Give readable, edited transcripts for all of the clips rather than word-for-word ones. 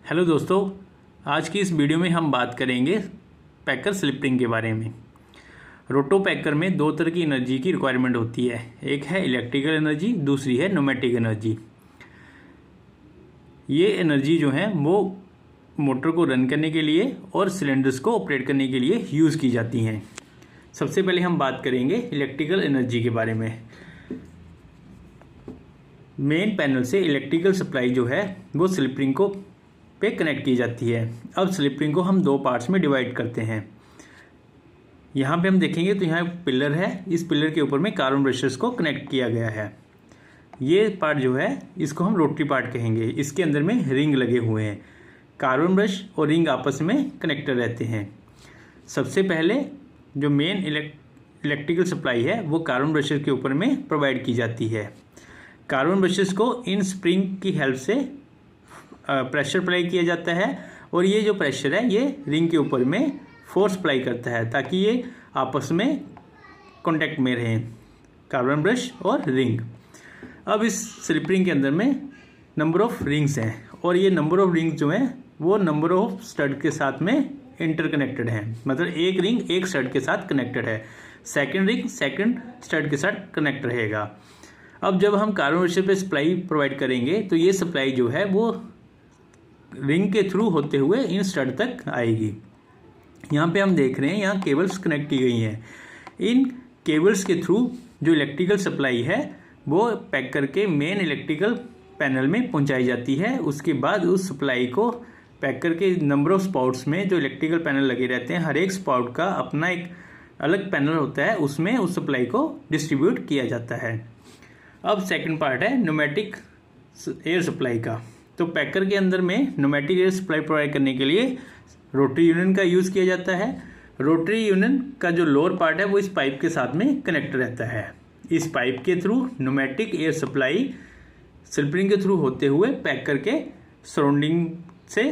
Hello दोस्तों, आज की इस वीडियो में हम बात करेंगे पैकर स्लिप रिंग के बारे में। रोटो पैकर में दो तरह की एनर्जी की रिक्वायरमेंट होती है। एक है इलेक्ट्रिकल एनर्जी, दूसरी है न्यूमेटिक एनर्जी। ये एनर्जी जो है वो मोटर को रन करने के लिए और सिलेंडर्स को ऑपरेट करने के लिए यूज़ की जाती हैं। सबसे पहले हम बात करेंगे इलेक्ट्रिकल एनर्जी के बारे में। मेन पैनल से इलेक्ट्रिकल सप्लाई जो है वो स्लिप रिंग को पे कनेक्ट की जाती है। अब स्लिप रिंग को हम दो पार्ट्स में डिवाइड करते हैं। यहाँ पे हम देखेंगे तो यहाँ एक पिलर है, इस पिलर के ऊपर में कार्बन ब्रशेस को कनेक्ट किया गया है। ये पार्ट जो है इसको हम रोटरी पार्ट कहेंगे। इसके अंदर में रिंग लगे हुए हैं। कार्बन ब्रश और रिंग आपस में कनेक्टेड रहते हैं। सबसे पहले जो मेन इलेक्ट्रिकल सप्लाई है वो कार्बन ब्रशेस के ऊपर में प्रोवाइड की जाती है। कार्बन ब्रशेस को इन स्प्रिंग की हेल्प से प्रेशर अप्लाई किया जाता है और ये जो प्रेशर है ये रिंग के ऊपर में फोर्स अप्लाई करता है ताकि ये आपस में कांटेक्ट में रहें, कार्बन ब्रश और रिंग। अब इस स्लिप रिंग के अंदर में नंबर ऑफ रिंग्स हैं और ये नंबर ऑफ रिंग्स जो हैं वो नंबर ऑफ स्टड के साथ में इंटरकनेक्टेड है। मतलब एक रिंग एक स्टड के साथ कनेक्टेड है, सेकेंड रिंग सेकेंड स्टड के साथ कनेक्ट रहेगा। अब जब हम कार्बन ब्रश पे सप्लाई प्रोवाइड करेंगे तो ये सप्लाई जो है वो रिंग के थ्रू होते हुए इन स्टड तक आएगी। यहाँ पे हम देख रहे हैं यहाँ केबल्स कनेक्ट की गई हैं। इन केबल्स के थ्रू जो इलेक्ट्रिकल सप्लाई है वो पैक करके मेन इलेक्ट्रिकल पैनल में पहुँचाई जाती है। उसके बाद उस सप्लाई को पैक करके नंबर ऑफ स्पॉट्स में जो इलेक्ट्रिकल पैनल लगे रहते हैं, हर एक स्पॉट का अपना एक अलग पैनल होता है, उसमें उस सप्लाई को डिस्ट्रीब्यूट किया जाता है। अब सेकेंड पार्ट है न्यूमेटिक एयर सप्लाई का। तो पैकर के अंदर में न्यूमेटिक एयर सप्लाई प्रोवाइड करने के लिए रोटरी यूनियन का यूज़ किया जाता है। रोटरी यूनियन का जो लोअर पार्ट है वो इस पाइप के साथ में कनेक्ट रहता है। इस पाइप के through pneumatic air supply slip ring के थ्रू होते हुए पैक करके सराउंडिंग से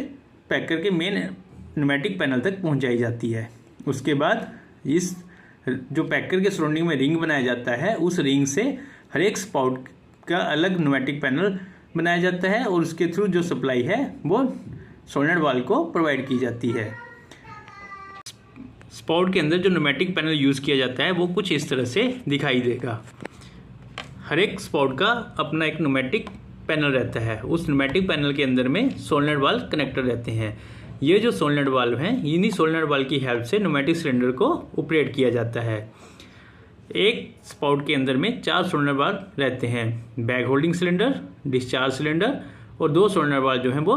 पैक करके मेन न्यूमेटिक पैनल तक पहुंचाई जाती है। उसके बाद इस जो पैकर के सराउंडिंग में रिंग बनाया जाता है, उस रिंग से हर एक स्पाउट का अलग न्यूमेटिक पैनल बनाया जाता है और उसके थ्रू जो सप्लाई है वो सोलेनॉइड वाल्व को प्रोवाइड की जाती है। स्पाउट के अंदर जो न्यूमेटिक पैनल यूज़ किया जाता है वो कुछ इस तरह से दिखाई देगा। हर एक स्पाउट का अपना एक न्यूमेटिक पैनल रहता है। उस न्यूमेटिक पैनल के अंदर में सोलेनॉइड वाल्व कनेक्टेड रहते हैं। ये जो सोलेनॉइड वाल्व हैं इन्हीं सोलेनॉइड वाल्व की हेल्प से न्यूमेटिक सिलेंडर को ऑपरेट किया जाता है। एक स्पाउट के अंदर में 4 सोलेनॉइड वाल्व रहते हैं, bag holding cylinder, discharge cylinder और 2 सोलेनॉइड वाल्व जो हैं वो